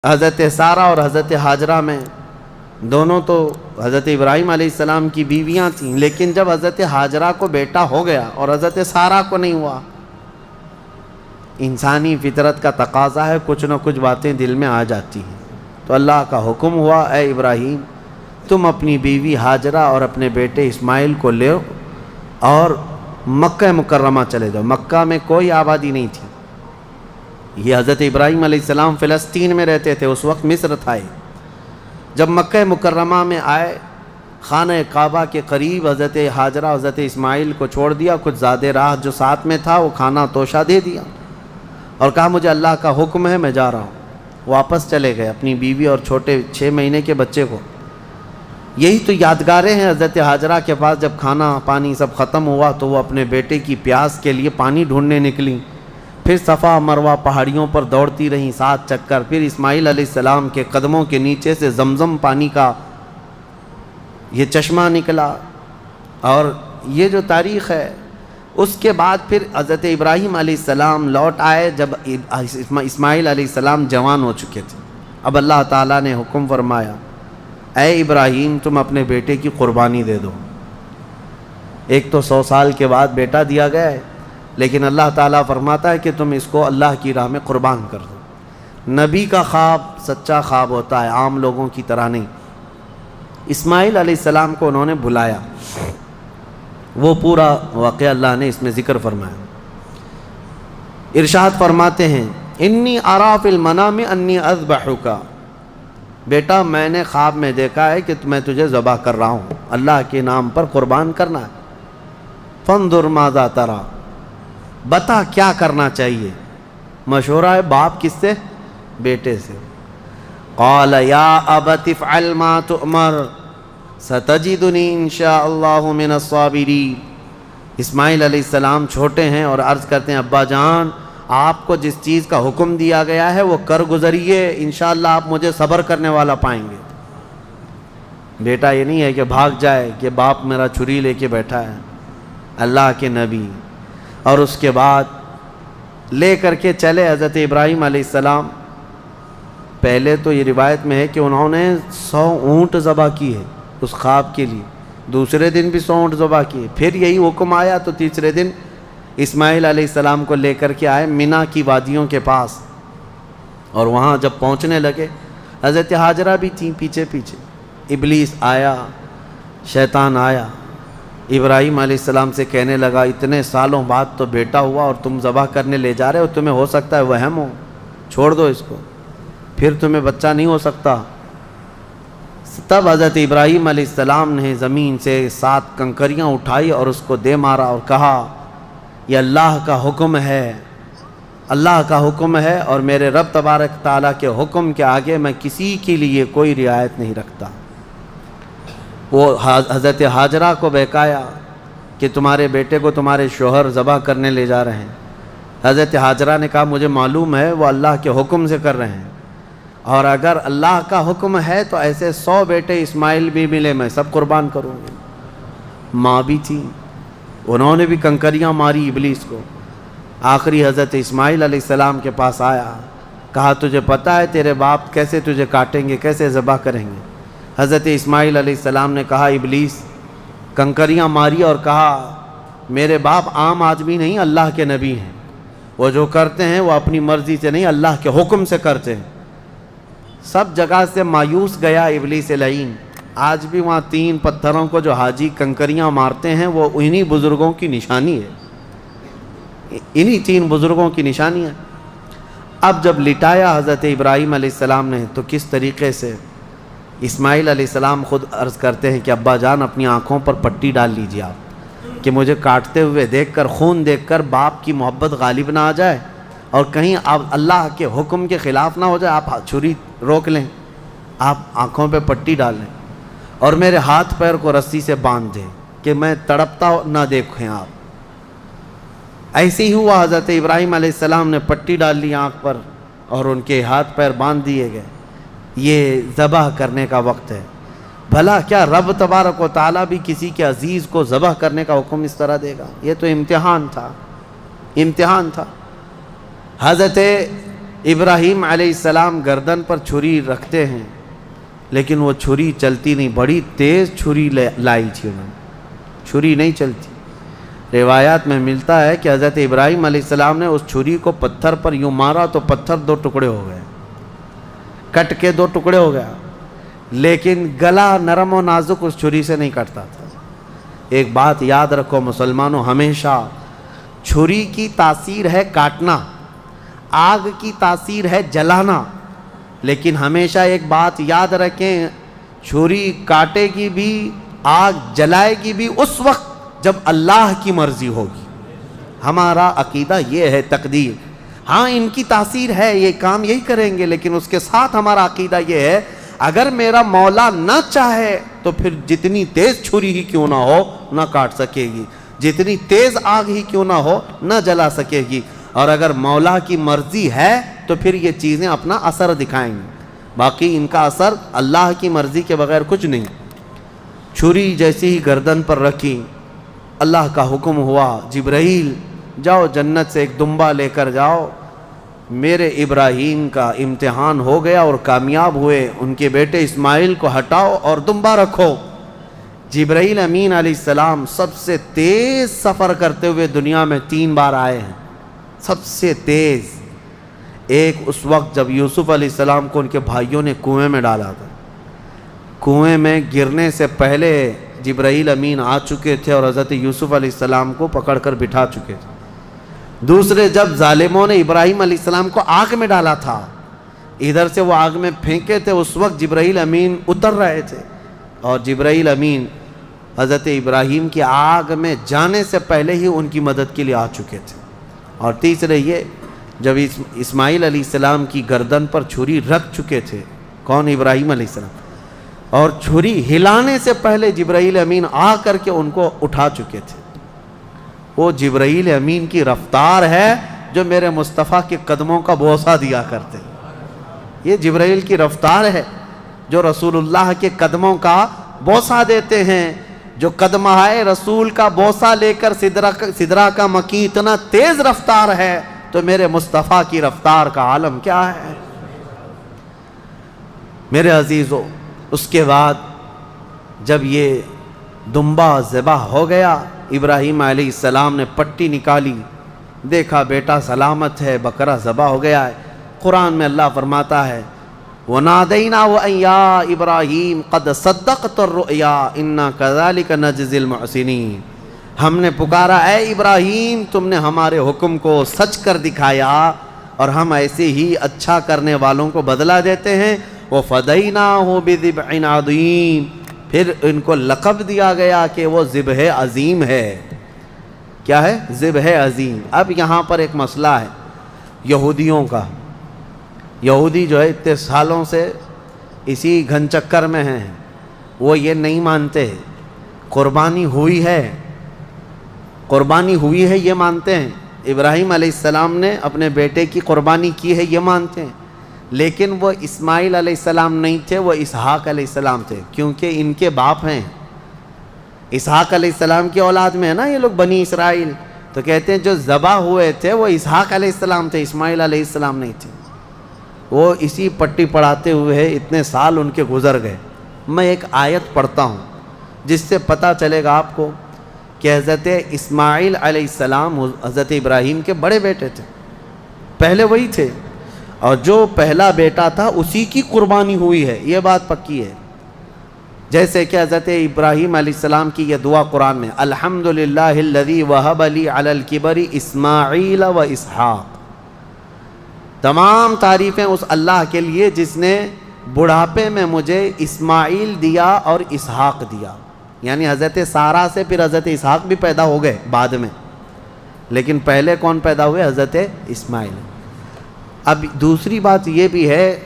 حضرت سارہ اور حضرت ہاجرہ میں دونوں تو حضرت ابراہیم علیہ السلام کی بیویاں تھیں، لیکن جب حضرت ہاجرہ کو بیٹا ہو گیا اور حضرت سارہ کو نہیں ہوا، انسانی فطرت کا تقاضا ہے، کچھ نہ کچھ باتیں دل میں آ جاتی ہیں۔ تو اللہ کا حکم ہوا، اے ابراہیم تم اپنی بیوی ہاجرہ اور اپنے بیٹے اسماعیل کو لے اور مکہ مکرمہ چلے جاؤ۔ مکہ میں کوئی آبادی نہیں تھی، یہ حضرت ابراہیم علیہ السلام فلسطین میں رہتے تھے، اس وقت مصر تھا۔ جب مکہ مکرمہ میں آئے، خانہ کعبہ کے قریب حضرت ہاجرہ حضرت اسماعیل کو چھوڑ دیا، کچھ زیادہ راہ جو ساتھ میں تھا وہ کھانا توشہ دے دیا اور کہا مجھے اللہ کا حکم ہے، میں جا رہا ہوں۔ واپس چلے گئے اپنی بیوی اور چھوٹے 6 مہینے کے بچے کو۔ یہی تو یادگاریں ہیں حضرت ہاجرہ کے پاس۔ جب کھانا پانی سب ختم ہوا تو وہ اپنے بیٹے کی پیاس کے لیے پانی ڈھونڈنے نکلی، پھر صفا مروہ پہاڑیوں پر دوڑتی رہیں 7 چکر، پھر اسماعیل علیہ السلام کے قدموں کے نیچے سے زمزم پانی کا یہ چشمہ نکلا۔ اور یہ جو تاریخ ہے، اس کے بعد پھر حضرت ابراہیم علیہ السلام لوٹ آئے جب اسماعیل علیہ السلام جوان ہو چکے تھے۔ اب اللہ تعالیٰ نے حکم فرمایا، اے ابراہیم تم اپنے بیٹے کی قربانی دے دو۔ ایک تو 100 سال کے بعد بیٹا دیا گیا ہے، لیکن اللہ تعالیٰ فرماتا ہے کہ تم اس کو اللہ کی راہ میں قربان کر دو۔ نبی کا خواب سچا خواب ہوتا ہے، عام لوگوں کی طرح نہیں۔ اسماعیل علیہ السلام کو انہوں نے بلایا، وہ پورا واقعہ اللہ نے اس میں ذکر فرمایا۔ ارشاد فرماتے ہیں، انی ارا فی المنام انی اذبحک، بیٹا میں نے خواب میں دیکھا ہے کہ میں تجھے ذبح کر رہا ہوں، اللہ کے نام پر قربان کرنا ہے۔ فانظر ماذا تری، بتا کیا کرنا چاہیے۔ مشورہ ہے باپ کس سے؟ بیٹے سے۔ قال یا ابت افعل ما تؤمر ستجدنی انشاء اللہ من الصابرین۔ اسماعیل علیہ السلام چھوٹے ہیں اور عرض کرتے ہیں، ابا جان آپ کو جس چیز کا حکم دیا گیا ہے وہ کر گزریے، انشاءاللہ آپ مجھے صبر کرنے والا پائیں گے۔ بیٹا یہ نہیں ہے کہ بھاگ جائے کہ باپ میرا چھری لے کے بیٹھا ہے، اللہ کے نبی۔ اور اس کے بعد لے کر کے چلے حضرت ابراہیم علیہ السلام۔ پہلے تو یہ روایت میں ہے کہ انہوں نے 100 اونٹ ذبح کی ہے اس خواب کے لیے، دوسرے دن بھی 100 اونٹ ذبح کیے، پھر یہی حکم آیا تو تیسرے دن اسماعیل علیہ السلام کو لے کر کے آئے مینا کی وادیوں کے پاس۔ اور وہاں جب پہنچنے لگے، حضرت ہاجرہ بھی تھیں پیچھے پیچھے۔ ابلیس آیا، شیطان آیا، ابراہیم علیہ السلام سے کہنے لگا، اتنے سالوں بعد تو بیٹا ہوا اور تم ذبح کرنے لے جا رہے ہو، تمہیں ہو سکتا ہے وہم ہو، چھوڑ دو اس کو، پھر تمہیں بچہ نہیں ہو سکتا۔ تب حضرت ابراہیم علیہ السلام نے زمین سے 7 کنکریاں اٹھائی اور اس کو دے مارا اور کہا، یہ اللہ کا حکم ہے، اللہ کا حکم ہے، اور میرے رب تبارک تعالیٰ کے حکم کے آگے میں کسی کے لیے کوئی رعایت نہیں رکھتا۔ وہ حضرت ہاجرہ کو بہکایا کہ تمہارے بیٹے کو تمہارے شوہر ذبح کرنے لے جا رہے ہیں۔ حضرت ہاجرہ نے کہا مجھے معلوم ہے وہ اللہ کے حکم سے کر رہے ہیں، اور اگر اللہ کا حکم ہے تو ایسے 100 بیٹے اسماعیل بھی ملے میں سب قربان کروں گی۔ ماں بھی تھی، انہوں نے بھی کنکریاں ماری ابلیس کو۔ آخری حضرت اسماعیل علیہ السلام کے پاس آیا، کہا تجھے پتہ ہے تیرے باپ کیسے تجھے کاٹیں گے، کیسے ذبح کریں گے؟ حضرت اسماعیل علیہ السلام نے کہا، ابلیس کنکریاں ماری اور کہا میرے باپ عام آدمی نہیں، اللہ کے نبی ہیں، وہ جو کرتے ہیں وہ اپنی مرضی سے نہیں اللہ کے حکم سے کرتے ہیں۔ سب جگہ سے مایوس گیا ابلیس لعین۔ آج بھی وہاں 3 پتھروں کو جو حاجی کنکریاں مارتے ہیں وہ انہی بزرگوں کی نشانی ہے، انہی 3 بزرگوں کی نشانی ہے۔ اب جب لٹایا حضرت ابراہیم علیہ السلام نے تو کس طریقے سے اسماعیل علیہ السلام خود عرض کرتے ہیں کہ ابا جان اپنی آنکھوں پر پٹی ڈال لیجیے آپ، کہ مجھے کاٹتے ہوئے دیکھ کر، خون دیکھ کر باپ کی محبت غالب نہ آ جائے اور کہیں آپ اللہ کے حکم کے خلاف نہ ہو جائے، آپ چھری روک لیں، آپ آنکھوں پہ پٹی ڈال لیں اور میرے ہاتھ پیر کو رسی سے باندھ دیں کہ میں تڑپتا نہ دیکھیں آپ۔ ایسے ہی ہوا، حضرت ابراہیم علیہ السلام نے پٹی ڈال لی آنکھ پر اور ان کے ہاتھ پیر باندھ دیے گئے۔ یہ ذبح کرنے کا وقت ہے۔ بھلا کیا رب تبارک و تعالیٰ بھی کسی کے عزیز کو ذبح کرنے کا حکم اس طرح دے گا؟ یہ تو امتحان تھا، امتحان تھا۔ حضرت ابراہیم علیہ السلام گردن پر چھری رکھتے ہیں، لیکن وہ چھری چلتی نہیں، بڑی تیز چھری لائی تھی انہوں نے، چھری نہیں چلتی۔ روایات میں ملتا ہے کہ حضرت ابراہیم علیہ السلام نے اس چھری کو پتھر پر یوں مارا تو پتھر 2 ٹکڑے ہو گئے، کٹ کے 2 ٹکڑے ہو گیا، لیکن گلا نرم و نازک اس چھری سے نہیں کٹتا تھا۔ ایک بات یاد رکھو مسلمانوں، ہمیشہ چھری کی تاثیر ہے کاٹنا، آگ کی تاثیر ہے جلانا، لیکن ہمیشہ ایک بات یاد رکھیں، چھری کاٹے گی بھی، آگ جلائے گی بھی اس وقت جب اللہ کی مرضی ہوگی۔ ہمارا عقیدہ یہ ہے، تقدیر، ہاں ان کی تاثیر ہے، یہ کام یہی کریں گے، لیکن اس کے ساتھ ہمارا عقیدہ یہ ہے اگر میرا مولا نہ چاہے تو پھر جتنی تیز چھری ہی کیوں نہ ہو نہ کاٹ سکے گی، جتنی تیز آگ ہی کیوں نہ ہو نہ جلا سکے گی، اور اگر مولا کی مرضی ہے تو پھر یہ چیزیں اپنا اثر دکھائیں گی، باقی ان کا اثر اللہ کی مرضی کے بغیر کچھ نہیں۔ چھری جیسی ہی گردن پر رکھی، اللہ کا حکم ہوا، جبرائیل جاؤ جنت سے ایک دمبا لے کر جاؤ، میرے ابراہیم کا امتحان ہو گیا اور کامیاب ہوئے، ان کے بیٹے اسماعیل کو ہٹاؤ اور دمبا رکھو۔ جبرائیل امین علیہ السلام سب سے تیز سفر کرتے ہوئے دنیا میں 3 بار آئے ہیں، سب سے تیز۔ ایک اس وقت جب یوسف علیہ السلام کو ان کے بھائیوں نے کنویں میں ڈالا تھا، کنویں میں گرنے سے پہلے جبرائیل امین آ چکے تھے اور حضرت یوسف علیہ السلام کو پکڑ کر بٹھا چکے تھے۔ دوسرے جب ظالموں نے ابراہیم علیہ السلام کو آگ میں ڈالا تھا، ادھر سے وہ آگ میں پھینکے تھے، اس وقت جبرائیل امین اتر رہے تھے، اور جبرائیل امین حضرت ابراہیم کی آگ میں جانے سے پہلے ہی ان کی مدد کے لیے آ چکے تھے۔ اور تیسرے یہ جب اسماعیل علیہ السلام کی گردن پر چھری رکھ چکے تھے، کون؟ ابراہیم علیہ السلام، اور چھری ہلانے سے پہلے جبرائیل امین آ کر کے ان کو اٹھا چکے تھے۔ وہ جبرائیل امین کی رفتار ہے جو میرے مصطفیٰ کے قدموں کا بوسہ دیا کرتے، یہ جبرائیل کی رفتار ہے جو رسول اللہ کے قدموں کا بوسہ دیتے ہیں، جو قدمہائے رسول کا بوسہ لے کر سدرہ کا مکی اتنا تیز رفتار ہے، تو میرے مصطفیٰ کی رفتار کا عالم کیا ہے؟ میرے عزیزو، اس کے بعد جب یہ دمبا ذبح ہو گیا، ابراہیم علیہ السلام نے پٹی نکالی، دیکھا بیٹا سلامت ہے، بکرا ذبح ہو گیا ہے۔ قرآن میں اللہ فرماتا ہے وَنَادَيْنَاهُ أَن يَا إِبْرَاهِيمُ قَدْ صَدَّقْتَ الرُّؤْيَا إِنَّا كَذَلِكَ نَجْزِي الْمُحْسِنِينَ، ہم نے پکارا اے ابراہیم، تم نے ہمارے حکم کو سچ کر دکھایا اور ہم ایسے ہی اچھا کرنے والوں کو بدلہ دیتے ہیں۔ وَفَدَيْنَاهُ بِذِبْحٍ عَظِيمٍ، پھر ان کو لقب دیا گیا کہ وہ ذبح عظیم ہے۔ کیا ہے؟ ذبح عظیم۔ اب یہاں پر ایک مسئلہ ہے یہودیوں کا، یہودی جو ہے اتنے سالوں سے اسی گھن چکر میں ہیں، وہ یہ نہیں مانتے قربانی ہوئی ہے، قربانی ہوئی ہے یہ مانتے ہیں، ابراہیم علیہ السلام نے اپنے بیٹے کی قربانی کی ہے یہ مانتے ہیں، لیکن وہ اسماعیل علیہ السلام نہیں تھے، وہ اسحاق علیہ السلام تھے، کیونکہ ان کے باپ ہیں، اسحاق علیہ السلام کی اولاد میں ہے نا یہ لوگ بنی اسرائیل، تو کہتے ہیں جو ذبح ہوئے تھے وہ اسحاق علیہ السلام تھے، اسماعیل علیہ السلام نہیں تھے۔ وہ اسی پٹی پڑھاتے ہوئے اتنے سال ان کے گزر گئے۔ میں ایک آیت پڑھتا ہوں جس سے پتہ چلے گا آپ کو کہ حضرت اسماعیل علیہ السلام حضرت ابراہیم کے بڑے بیٹے تھے، پہلے وہی تھے، اور جو پہلا بیٹا تھا اسی کی قربانی ہوئی ہے، یہ بات پکی ہے۔ جیسے کہ حضرت ابراہیم علیہ السلام کی یہ دعا قرآن میں، الحمدللہ الذی وہب لی علی الکبر اسماعیل و اسحاق، تمام تعریفیں اس اللہ کے لیے جس نے بڑھاپے میں مجھے اسماعیل دیا اور اسحاق دیا، یعنی حضرت سارہ سے پھر حضرت اسحاق بھی پیدا ہو گئے بعد میں، لیکن پہلے کون پیدا ہوئے؟ حضرت اسماعیل۔ اب دوسری بات یہ بھی ہے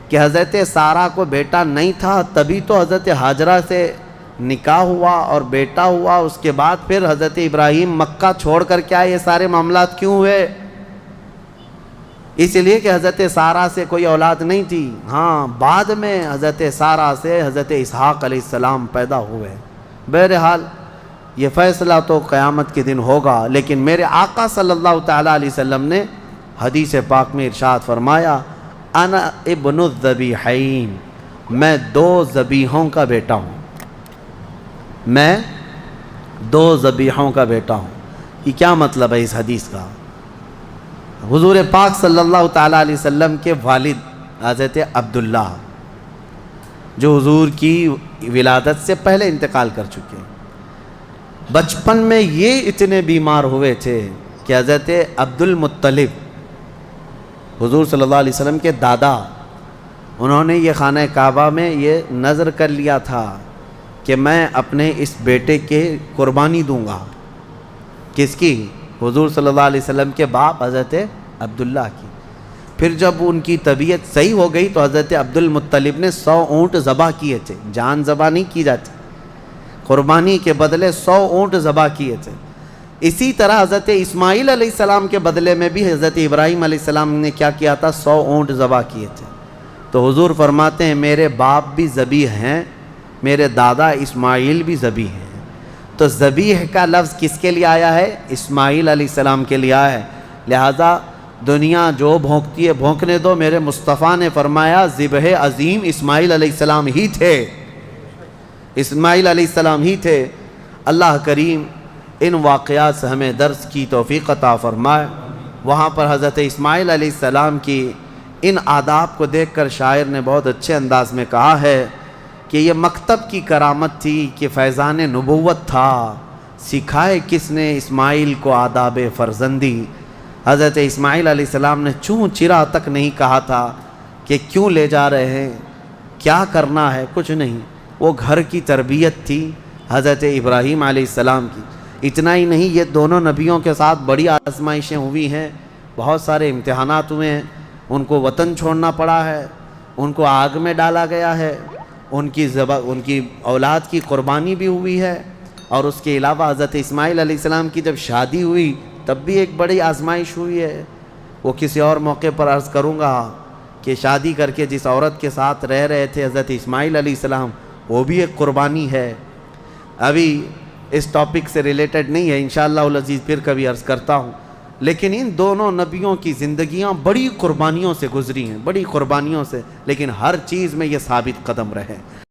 کہ حضرت سارہ کو بیٹا نہیں تھا، تبھی تو حضرت ہاجرہ سے نکاح ہوا اور بیٹا ہوا، اس کے بعد پھر حضرت ابراہیم مکہ چھوڑ کر کے آئے۔ یہ سارے معاملات کیوں ہوئے؟ اس لیے کہ حضرت سارہ سے کوئی اولاد نہیں تھی، ہاں بعد میں حضرت سارہ سے حضرت اسحاق علیہ السلام پیدا ہوئے۔ بہرحال یہ فیصلہ تو قیامت کے دن ہوگا، لیکن میرے آقا صلی اللہ تعالیٰ علیہ وسلم نے حدیث پاک میں ارشاد فرمایا انا ابن الذبیحین، میں دو ذبیحوں کا بیٹا ہوں، میں دو ذبیحوں کا بیٹا ہوں۔ یہ کیا مطلب ہے اس حدیث کا؟ حضور پاک صلی اللہ تعالیٰ علیہ وسلم کے والد حضرت عبداللہ جو حضور کی ولادت سے پہلے انتقال کر چکے، بچپن میں یہ اتنے بیمار ہوئے تھے کہ حضرت عبد المطلب حضور صلی اللہ علیہ وسلم کے دادا، انہوں نے یہ خانہ کعبہ میں یہ نذر کر لیا تھا کہ میں اپنے اس بیٹے کے قربانی دوں گا۔ کس کی؟ حضور صلی اللہ علیہ وسلم کے باپ حضرت عبداللہ کی۔ پھر جب ان کی طبیعت صحیح ہو گئی تو حضرت عبد المطلب نے 100 اونٹ ذبح کیے تھے، جان ذبح نہیں کی جاتی، قربانی کے بدلے 100 اونٹ ذبح کیے تھے۔ اسی طرح حضرت اسماعیل علیہ السلام کے بدلے میں بھی حضرت ابراہیم علیہ السلام نے کیا کیا تھا؟ 100 اونٹ ذبح کیے تھے۔ تو حضور فرماتے ہیں میرے باپ بھی ذبیح ہیں، میرے دادا اسماعیل بھی ذبیح ہیں۔ تو ذبیح کا لفظ کس کے لیے آیا ہے؟ اسماعیل علیہ السلام کے لیے آیا ہے۔ لہذا دنیا جو بھونکتی ہے بھونکنے دو، میرے مصطفیٰ نے فرمایا ذبح عظیم اسماعیل علیہ السلام ہی تھے، اسماعیل علیہ السلام ہی تھے۔ اللہ کریم ان واقعات سے ہمیں درس کی توفیق عطا فرمائے۔ وہاں پر حضرت اسماعیل علیہ السلام کی ان آداب کو دیکھ کر شاعر نے بہت اچھے انداز میں کہا ہے کہ یہ مکتب کی کرامت تھی کہ فیضان نبوت تھا، سکھائے کس نے اسماعیل کو آداب فرزندی۔ حضرت اسماعیل علیہ السلام نے چوں چرا تک نہیں کہا تھا کہ کیوں لے جا رہے ہیں، کیا کرنا ہے، کچھ نہیں۔ وہ گھر کی تربیت تھی حضرت ابراہیم علیہ السلام کی۔ اتنا ہی نہیں، یہ دونوں نبیوں کے ساتھ بڑی آزمائشیں ہوئی ہیں، بہت سارے امتحانات ہوئے ہیں، ان کو وطن چھوڑنا پڑا ہے، ان کو آگ میں ڈالا گیا ہے، ان کی اولاد کی قربانی بھی ہوئی ہے، اور اس کے علاوہ حضرت اسماعیل علیہ السلام کی جب شادی ہوئی تب بھی ایک بڑی آزمائش ہوئی ہے۔ وہ کسی اور موقع پر عرض کروں گا کہ شادی کر کے جس عورت کے ساتھ رہ رہے تھے حضرت اسماعیل علیہ السلام، وہ بھی ایک قربانی ہے۔ ابھی اس ٹاپک سے ریلیٹڈ نہیں ہے، انشاءاللہ العزیز پھر کبھی عرض کرتا ہوں، لیکن ان دونوں نبیوں کی زندگیاں بڑی قربانیوں سے گزری ہیں، بڑی قربانیوں سے، لیکن ہر چیز میں یہ ثابت قدم رہے۔